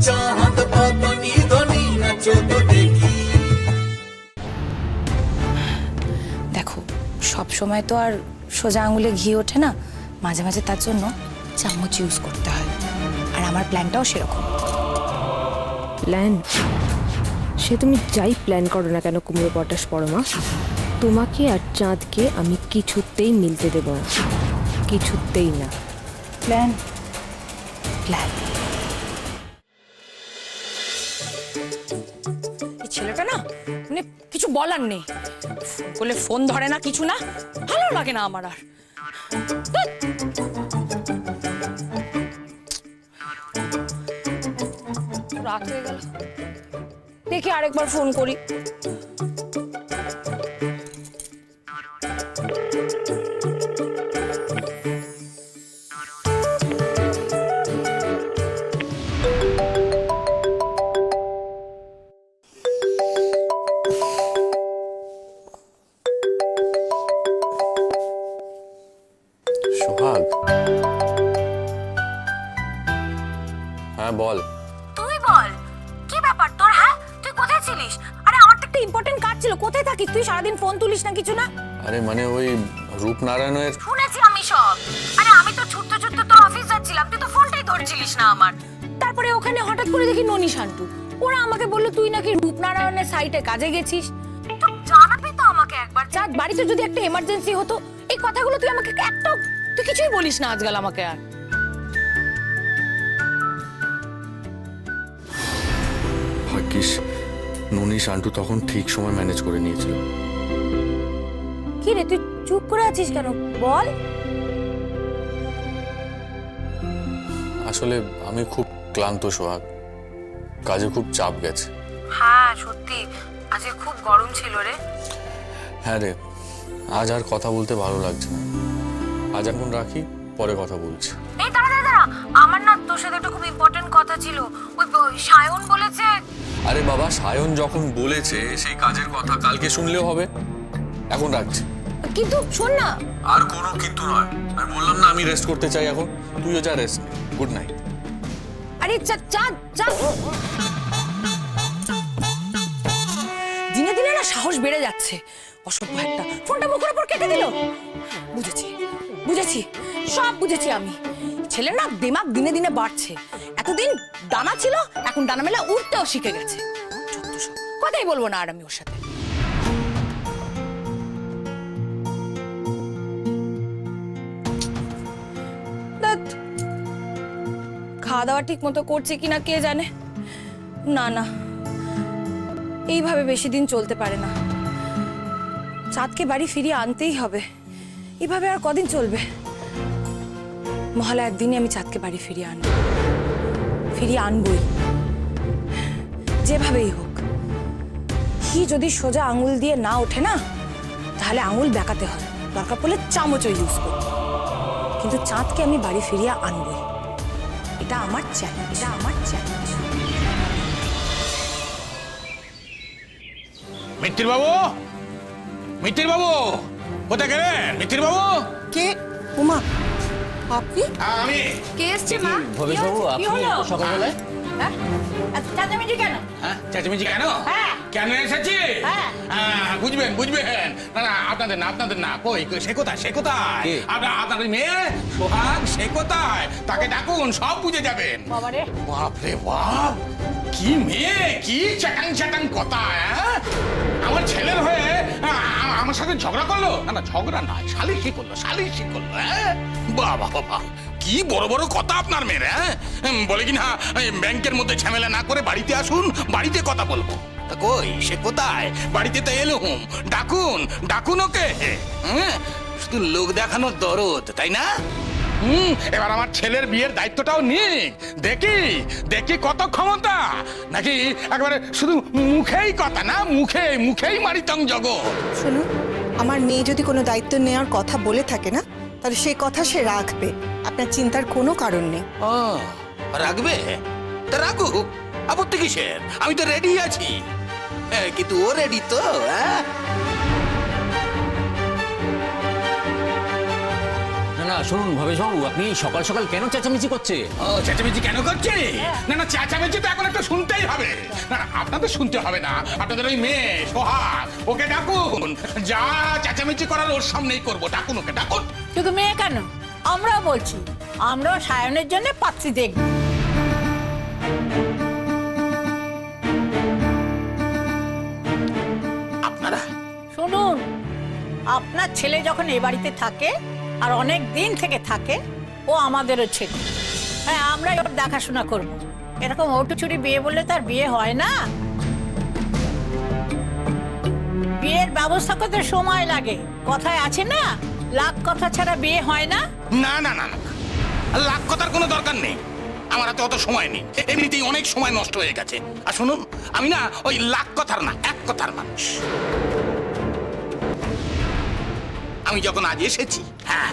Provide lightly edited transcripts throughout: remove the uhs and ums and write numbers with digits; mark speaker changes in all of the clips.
Speaker 1: চাঁদ বদনি ধনি নাচো তো দেখি।
Speaker 2: দেখো সব সময় তো আর সোজা আঙুলে ঘি ওঠে না, মাঝে মাঝে তার জন্য চামচ ইউজ করতে হয়। আর আমার প্ল্যানটাও সেরকম।
Speaker 3: প্ল্যান? সে তুমি যাই প্ল্যান করো না কেন কুমড়ো পটাশ পরমা, তোমাকে আর চাঁদকে আমি কিছুতেই মিলতে দেব না, কিছুতেই না।
Speaker 2: প্ল্যান প্ল্যান এই ছেলেটা না মানে কিছু বলার নেই, ফোন করলে ফোন ধরে না, কিছু না, ভালো লাগে না আমার আর। রাত হয়ে গেল, দেখি আরেকবার ফোন করি।
Speaker 4: সোহাগ, হ্যাঁ বল।
Speaker 2: তুই বল, কি ব্যাপার তোর? হ্যাঁ তুই কোথায় ছিলিস? আরে আমার তো একটা ইম্পর্টেন্ট কাজ ছিল, কোথায় থাকিস তুই? সারাদিন ফোন তুলিস না, কিছু না।
Speaker 4: আরে মানে ওই রূপনারায়ণের।
Speaker 2: শুনেছি আমি সব। আরে আমি তো ছুটতে ছুটতে তোর অফিস যাচ্ছিলাম, তুই তো ফোনটাই ধরছিলিস না আমার। তারপরে ওখানে হঠাৎ করে দেখি ননি শান্টু, ওরা আমাকে বললো তুই নাকি রূপনারায়ণের সাইটে কাজে গেছিস। তো জানাবি তো আমাকে একবার, চাঁদ বাড়িতে যদি একটা এমার্জেন্সি হতো। এই কথাগুলো তুই আমাকে একটাও, তুই কিছুই বলিস না আজকাল আমাকে আর।
Speaker 4: ভাগ্যিস ননি শান্টু তখন ঠিক সময় ম্যানেজ করে নিয়েছিল।
Speaker 2: কি রে তুই চুপ করে আছিস কেন, বল।
Speaker 4: আসলে আমি খুব ক্লান্ত সোহাগ, কাজে খুব চাপ গেছে।
Speaker 2: হ্যাঁ সত্যি আজকে খুব গরম ছিল রে।
Speaker 4: হ্যাঁ রে, আজ আর কথা বলতে ভালো লাগছে না। আজ এখন রাখি, পরে কথা বলছি।
Speaker 2: এই দাঁড়া দাঁড়া দাঁড়া, আমার না তোর সাথে একটা খুব ইম্পর্টেন্ট কথা ছিল। ওই সায়ন বলেছে।
Speaker 4: আরে বাবা, সায়ন যখন বলেছে সেই কাজের কথা কালকে শুনলেও হবে। এখন রাখছি।
Speaker 2: কিন্তু শোন না।
Speaker 4: আর কোনো কিন্তু নয়, আমি বললাম না আমি রেস্ট করতে চাই এখন। তুইও যা রেস্ট নে। Good night.
Speaker 2: আরে চাঁদ চাঁদ, দিনে দিনে না সাহস বেড়ে যাচ্ছে। অসভ্য একটা, ফোনটা মুখের উপর কেটে দিল। বুঝেছি বুঝেছি, সব বুঝেছি আমি। ছেলের না দিমাগ দিনে দিনে বাড়ছে। এতদিন ডানা ছিল, এখন ডানা মেলা উঠতেও শিখে গেছে। যত সব কথাই বলবো না আর আমি ওর সাথে। খাওয়া দাওয়া ঠিক মতো করছে কিনা কে জানে। না না, এইভাবে বেশি দিন চলতে পারে না। চাঁদকে বাড়ি ফিরিয়ে আনতেই হবে। এইভাবে আর কদিন চলবে? মহালয়ার দিনে আমি চাঁদকে বাড়ি ফিরিয়ে আনবই, যেভাবেই হোক। কি যদি সোজা আঙুল দিয়ে না ওঠে না, তাহলে আঙুল বেঁকাতে হয়, দরকার পড়লে চামচও ইউজ করব। কিন্তু চাঁদকে আমি বাড়ি ফিরিয়ে আনবই, এটা আমার চ্যালেঞ্জ, এটা আমার চ্যালেঞ্জ।
Speaker 5: মিত্তির বাবু, মিত্তির বাবু, কোথায় গেলেন মিত্তির বাবু?
Speaker 6: কে? উমা, আপনি?
Speaker 5: আমি।
Speaker 2: কে এসছে মা?
Speaker 7: ভবেশ বাবু, আপনি সকালবেলায়?
Speaker 2: হ্যাঁ? চেঁচামেচি কেন?
Speaker 5: হ্যাঁ, চেঁচামেচি কেন?
Speaker 2: হ্যাঁ।
Speaker 5: কেন এসেছি?
Speaker 2: হ্যাঁ।
Speaker 5: বুঝবেন বুঝবেন। না না, আপনাদের না। কই সে কোথায়?
Speaker 7: কে?
Speaker 5: আপনাদের মেয়ে সোহাগ, সে কোথায়? তাকে ডাকুন, সব বুঝে যাবেন।
Speaker 2: বাবারে,
Speaker 5: বাপরে বাপ, কি মেয়ে, কি চ্যাটাং কথা। আমার ছেলের হয়ে আমার সাথে ঝগড়া করলো। না ঝগড়া নয়, সালিশি করলো। বাবা বাবা, কি বড় বড় কথা আপনার মেয়ের। বলে কি না ব্যাংকের মধ্যে ঝামেলা না করে বাড়িতে আসুন, বাড়িতে কথা বলবো। তা কই সে কোথায়? বাড়িতে তো এলুম, ডাকুন ওকে। শুধু লোক দেখানোর দরদ, তাই না? এবার আমার ছেলের বিয়ের দায়িত্বটাও নিক, দেখি কত ক্ষমতা। নাকি একবারে শুধু মুখেই কথা, না মুখেই মারিতং জগৎ।
Speaker 6: শুনুন, আমার মেয়ে যদি কোনো দায়িত্ব নেওয়ার কথা বলে থাকে না, তাহলে সেই কথা সে রাখবে। আপনার চিন্তার কোনো কারণ নেই।
Speaker 5: ও রাখবে? তা রাখুক, আপত্তি কিসের? আমি তো রেডি আছি। কিন্তু ও রেডি তো?
Speaker 7: না শুনুন ভবেশবাবু, আপনি সকাল সকাল কেন চেঁচামেচি করছে?
Speaker 5: ও চেঁচামেচি কেন করছে? না না, চেঁচামেচি তো এখন একটা শুনতেই হবে। না না, আপনাদের শুনতে হবে না, আপনাদের ওই মেয়ে সোহাগ, ওকে ডাকুন। যা চেঁচামেচি করার ওর সামনেই করবো, ডাকুন ওকে, ডাকুন।
Speaker 8: শুধু মেয়ে কেন, আমরাও বলছি, আমরাও সায়নের জন্য পাত্রী দেখব।
Speaker 5: আপনারা
Speaker 8: শুনুন, আপনার ছেলে যখন এ বাড়িতে থাকে আর অনেক দিন থেকে থাকে, ও আমাদেরও ছেলে। হ্যাঁ, আমরাই ওর দেখাশোনা করব। এরকম ওটুচুরি বিয়ে বললে তার বিয়ে হয় না। বিয়ের ব্যবস্থা করতে সময় লাগে, কথায় আছে না, লাখ কথা ছাড়া বিয়ে হয় না।
Speaker 5: না না না না, লাখ কথার কোনো দরকার নেই, আমার হাতে অত সময় নেই, এমনিতেই অনেক সময় নষ্ট হয়ে গেছে। আর শুনুন, আমি না ওই লাখ কথার না, এক কথার মানুষ। আমি যখন আজ এসেছি, হ্যাঁ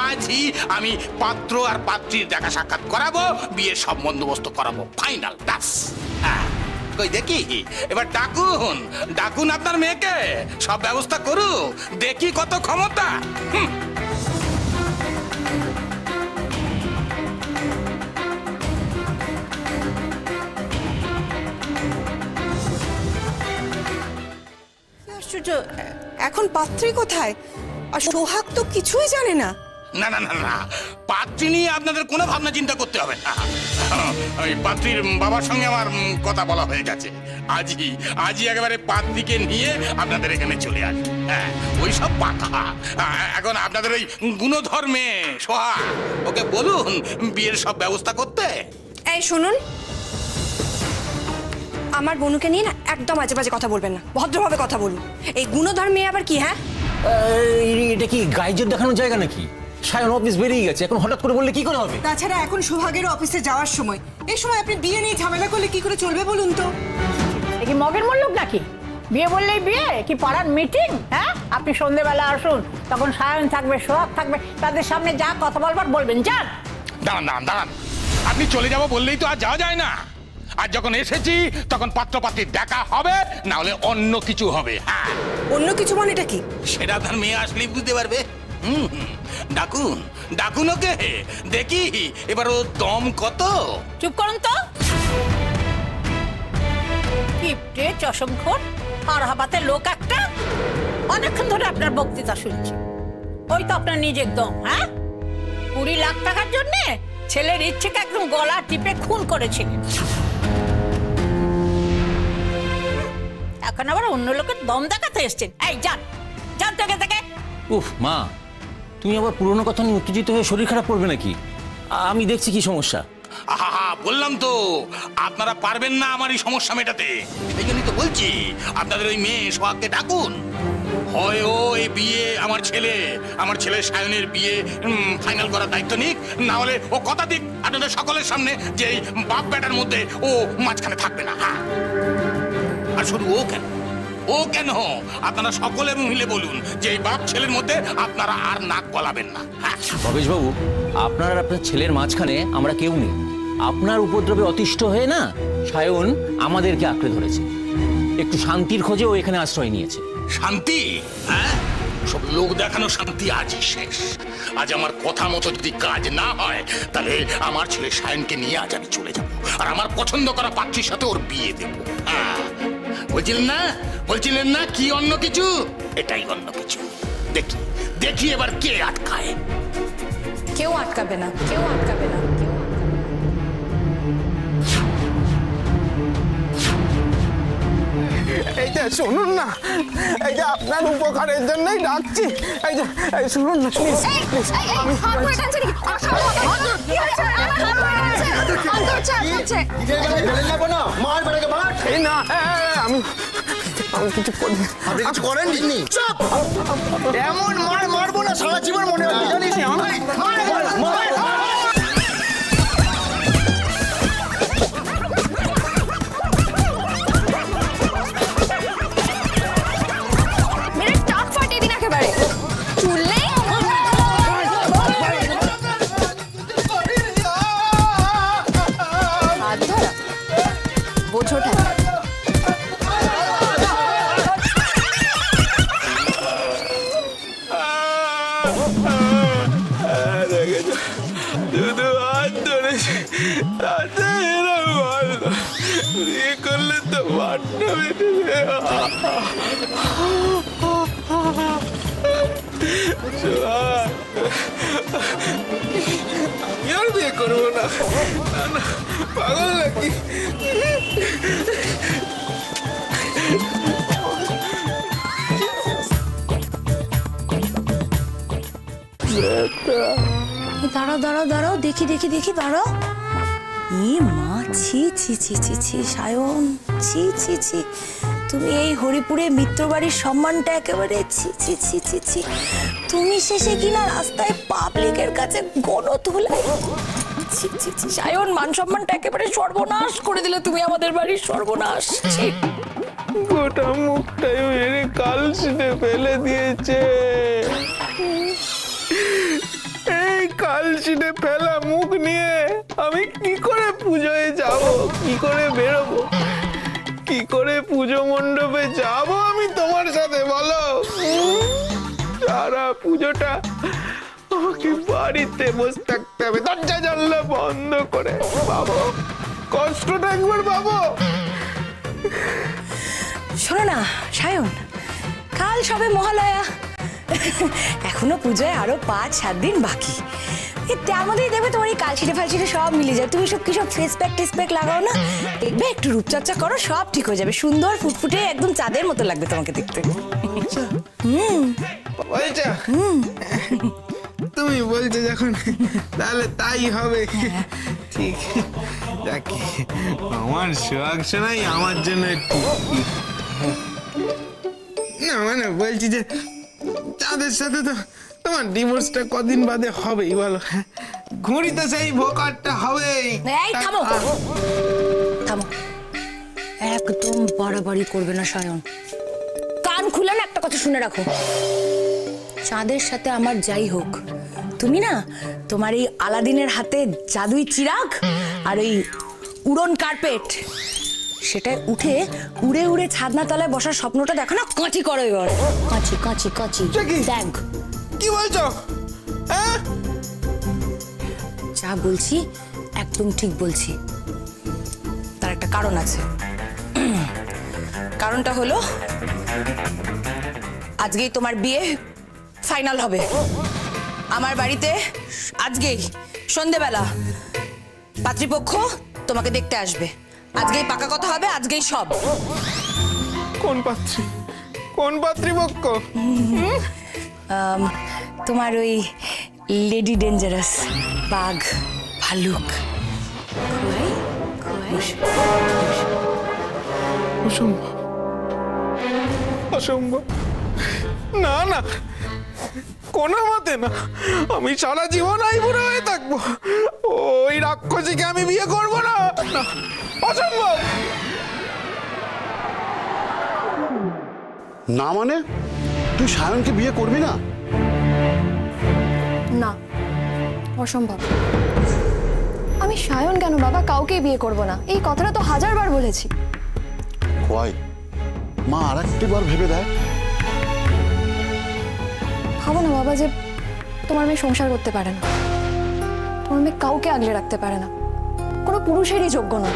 Speaker 5: আজই আমি পাত্র আর পাত্রীর দেখা সাক্ষাৎ করাবো, বিয়ের সব বন্দোবস্ত করাবো, ফাইনাল ব্যাস। হ্যাঁ, কই দেখি এবার ডাকুন, ডাকুন আপনার মেয়েকে, সব ব্যবস্থা করুক, দেখি কত ক্ষমতা।
Speaker 6: আশ্চর্য, এখন পাত্রী কোথায়? আর সোহাগ তো কিছুই জানে না।
Speaker 5: না না না না, পাত্রী নিয়ে আপনাদের কোনো ভাবনা চিন্তা করতে হবে না। ওই পাত্রীর বাবার সঙ্গে আমার কথা বলা হয়ে গেছে, আজই একেবারে পাত্রীকে নিয়ে আপনাদের এখানে চলে আসবে। হ্যাঁ, ওই সব পাকা। এখন আপনাদের ওই গুণধর্মে সোহা, ওকে বলুন বিয়ের সব ব্যবস্থা করতে।
Speaker 9: এই শুনুন, আমার বনুকে নিয়ে না একদম আজে বাজে কথা বলবেন না, ভদ্রভাবে কথা বলুন। এই গুণধর্ম মেয়ে আবার কি? হ্যাঁ,
Speaker 7: এটা কি গাইজের দেখানোর জায়গা নাকি? সায়ন অফিস বেরিয়ে গেছে, এখন হঠাৎ করে বললে কি করে হবে?
Speaker 6: তাছাড়া এখন সোহাগের অফিসে যাওয়ার সময়, এই সময় আপনি বিয়ে নিয়ে ঝামেলা করলে কি করে চলবে বলুন তো?
Speaker 8: এ কি মগের মূল্য নাকি? বিয়ে বললেই বিয়ে কি পাড়ার মিটিং? হ্যাঁ, আপনি সন্ধেবেলা আসুন, তখন সায়ন থাকবে, সোহাগ থাকবে, তাদের সামনে যা কথা বলবার বলবেন। যান।
Speaker 5: দাঁড়ান দাঁড়ান দাঁড়ান, আপনি চলে যাবো বললেই তো আর যাওয়া যায় না। আর যখন এসেছি তখন পাত্রপাত্রীর দেখা হবে, না হলে অন্য কিছু হবে। হ্যাঁ,
Speaker 6: অন্য কিছু মানেটা কি?
Speaker 5: সেটা আপনার মেয়ে আসলেই বুঝতে পারবে। ডাকুন, ডাকুন ওকে, দেখি এবার ও দম কত।
Speaker 8: চুপ করুন তো। কিপটে চশমখোর আর হাবাতে লোক একটা। অনেকক্ষণ ধরে আপনার বক্তৃতা শুনছি, ওই তো আপনার নিজের দম। হ্যাঁ, 20 লাখ টাকার জন্য ছেলের ইচ্ছেকে একদম গলা টিপে খুন করেছিলেন, এখন আবার অন্য লোকের দম দেখাতে এসছেন। এই যান, যান থেকে থেকে।
Speaker 7: উফ মা, তুমি আবার পুরনো কথা নিয়ে উত্তেজিত হয়ে শরীর খারাপ করবে নাকি? আমি দেখছি কি সমস্যা।
Speaker 5: আহা, বললাম তো আপনারা পারবেন না আমার এই সমস্যা মেটাতে, এই জন্যই তো বলছি আপনাদের ওই মেয়ে সোহাগকে ডাকুন। হয় ও এই বিয়ে আমার ছেলে সায়নের বিয়ে ফাইনাল করার দায়িত্ব নিক, না হলে ও কথা দিক আপনাদের সকলের সামনে যে এই বাপ বেটার মধ্যে ও মাঝখানে থাকবে না। হ্যাঁ, আর শুধু ও কেন আপনারা সকলে মিলে বলুন যে এই বাপ ছেলের মধ্যে আপনারা আর নাক গলাবেন না। হ্যাঁ,
Speaker 7: ভবেশবাবু, আপনার আর আপনার ছেলের মাঝখানে আমরা কেউ নেই। আপনার উপদ্রবে অতিষ্ঠ হয়ে না সায়ন আমাদেরকে আঁকড়ে ধরেছে, একটু শান্তির খোঁজে ও এখানে আশ্রয় নিয়েছে।
Speaker 5: শান্তি? হ্যাঁ, সব লোক দেখানো শান্তি আজই শেষ। আজ আমার কথা মতো যদি কাজ না হয়, তাহলে আমার ছেলে সায়নকে নিয়ে আজ আমি চলে যাব, আর আমার পছন্দ করা পাত্রীর সাথে ওর বিয়ে দেব। হ্যাঁ, বলছিলেন না কি অন্য কিছু? এটাই অন্য কিছু। দেখি এবার কে আটকায়।
Speaker 9: কেউ আটকাবে না, কেউ আটকাবে না।
Speaker 10: এই যে শুনুন না, এই যে আপনার উপকারের জন্যই ডাকছি, এই যে শুনুন না, প্লিজ প্লিজ। এই না, আমি কিছু করি।
Speaker 1: আপনি কিছু করেননি?
Speaker 10: এমন মার মারবো না সারা জীবন মনে রাখবি, জানিস? বিয়ে করলে তো বাটনা বেঁধে আমি আর বিয়ে করবো না, না, না, পাগল নাকি?
Speaker 2: দাঁড়াও দাঁড়াও দাঁড়াও, দেখি দেখি দেখি, দাঁড়াও। ই মা, ছি ছি ছি ছি ছি, সায়ন, ছি ছি ছি, তুমি এই হরিপুরে মিত্রবাড়ির সম্মানটা একেবারে ছি ছি ছি ছি ছি, তুমি শেষে কিনা রাস্তায় পাবলিকের কাছে গণধোলাই। ছি ছি ছি, সায়ন, মান সম্মানটা একেবারে সর্বনাশ করে দিলে তুমি আমাদের বাড়ির, সর্বনাশ। ছি।
Speaker 10: গোটা মুখটাই মেরে কালশিটে ফেলে দিয়েছে। এই কালশিটে ফেলা মুখ নিয়ে আমি কি করে পুজোয় যাব, কি করে বেরোবো, কি করে পুজো মণ্ডপে যাব আমি তোমার সাথে, বলো? সারা পুজোটা আমাকে বাড়িতে বসে থাকতে হবে, দরজা জানলা বন্ধ করে। বাবু, কষ্টটা একবার বাবু।
Speaker 2: শোনো না সায়ন, কাল সবে মহালয়া, এখনো পুজোয় আরো 5-7 দিন বাকি। তার মধ্যেই দেখবে তোমার এই কালশিটে ফালশিটে সব মিলে যায়। তুমি সব কি সব ফেস প্যাক টেস প্যাক লাগাও না, দেখবে একটু রূপচর্চা করো, সব ঠিক হয়ে যাবে। সুন্দর ফুটফুটে একদম চাঁদের মতো লাগবে তোমাকে দেখতে।
Speaker 10: বলছো? তুমি বলছো যখন, তাহলে তাই হবে। ঠিক, যাকে আমার সোহাগ শোনাই আমার জন্য ঠিক। না মানে বলছি যে তাদের সাথে তো তোমার ডিভোর্সটা কদিন বাদে হবেই, বলো? ঘুড়ি তো সেই ভোকারটা হবেই।
Speaker 2: এই থামো থামো, একদম বাড়াবাড়ি করবে না সায়ন। কান খুলে না একটা কথা শুনে রাখো, চাঁদের সাথে আমার যাই হোক, তুমি না তোমার এই আলাদিনের হাতে জাদুই চিরাগ আর ওই উড়ন কার্পেট, সেটাই উঠে উড়ে উড়ে ছাদনা তলায় বসার স্বপ্নটা দেখো না, কাঁচি করো এবার, কাঁচি কাঁচি কাঁচি। দেখ
Speaker 10: কি বলছো? হ্যাঁ,
Speaker 2: যা বলছি একদম ঠিক বলছি। তার একটা কারণ আছে। কারণটা হলো আজকেই তোমার বিয়ে ফাইনাল হবে আমার বাড়িতে। আজকেই সন্ধেবেলা পাত্রীপক্ষ তোমাকে দেখতে আসবে। আজকেই পাকা কথা হবে, আজকেই সব।
Speaker 10: কোন পাত্রী, কোন পাত্রীপক্ষ?
Speaker 2: তোমার ওই লেডি ডেঞ্জারাস, বাঘ ভালুক।
Speaker 10: অসম্ভব, অসম্ভব, না না, কোনো মতে না। আমি সারা জীবন আইবুড়ো হয়ে থাকবো, ওই রাক্ষসীকে আমি বিয়ে করবো না, না, অসম্ভব।
Speaker 11: না মানে তুই সায়নকে বিয়ে করবি না?
Speaker 9: না, অসম্ভব। আমি সায়ন কেন বাবা, কাউকেই বিয়ে করব না। এই কথাটা তো 1000 বার বলেছি।
Speaker 11: কয় মা, আর একটিবার ভেবে দেয়।
Speaker 9: ভাবো না বাবা যে তোমার মেয়ে সংসার করতে পারে না, তোমার মেয়ে কাউকে আগলে রাখতে পারে না, কোনো পুরুষেরই যোগ্য না।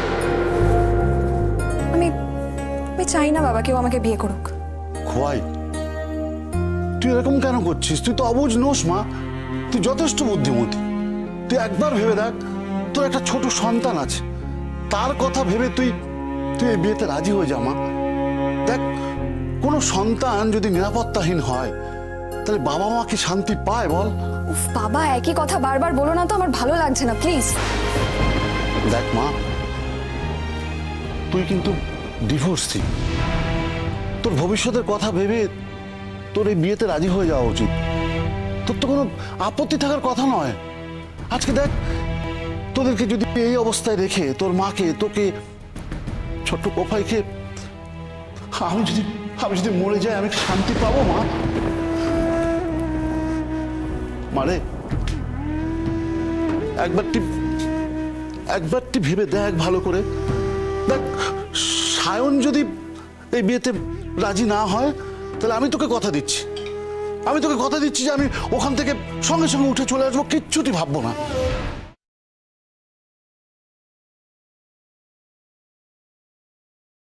Speaker 9: আমি চাই না বাবা কেউ আমাকে বিয়ে করুক।
Speaker 11: খোয়াই, তুই এরকম কেন করছিস? তুই তো অবুঝ নোস মা, তুই যথেষ্ট বুদ্ধিমতী। তুই একবার ভেবে দেখ, তোর একটা ছোট সন্তান আছে, তার কথা ভেবে তুই এই বিয়েতে রাজি হয়ে যা মা। দেখ, কোনো সন্তান যদি নিরাপত্তাহীন হয় তাহলে বাবা মা কি শান্তি পায় বল?
Speaker 9: উফ বাবা, একই কথা বারবার বলো না তো, আমার ভালো লাগছে না, প্লিজ।
Speaker 11: দেখ মা, তুই কিন্তু ডিভোর্সি, তোর ভবিষ্যতের কথা ভেবে তোর এই বিয়েতে রাজি হয়ে যাওয়া উচিত। তোর তো কোনো আপত্তি থাকার কথা নয়। আজকে দেখ, তোদেরকে যদি এই অবস্থায় রেখে, তোর মাকে, তোকে, ছোট্ট কোফাইকে, আমি যদি মরে যাই, আমি শান্তি পাবো মা? মারে, একবারটি ভেবে দেখ ভালো করে। দেখ, সায়ন যদি এই বিয়েতে রাজি না হয়, তাহলে আমি তোকে কথা দিচ্ছি যে আমি ওখান থেকে সঙ্গে সঙ্গে উঠে চলে আসবো, কিচ্ছুটি ভাববো না।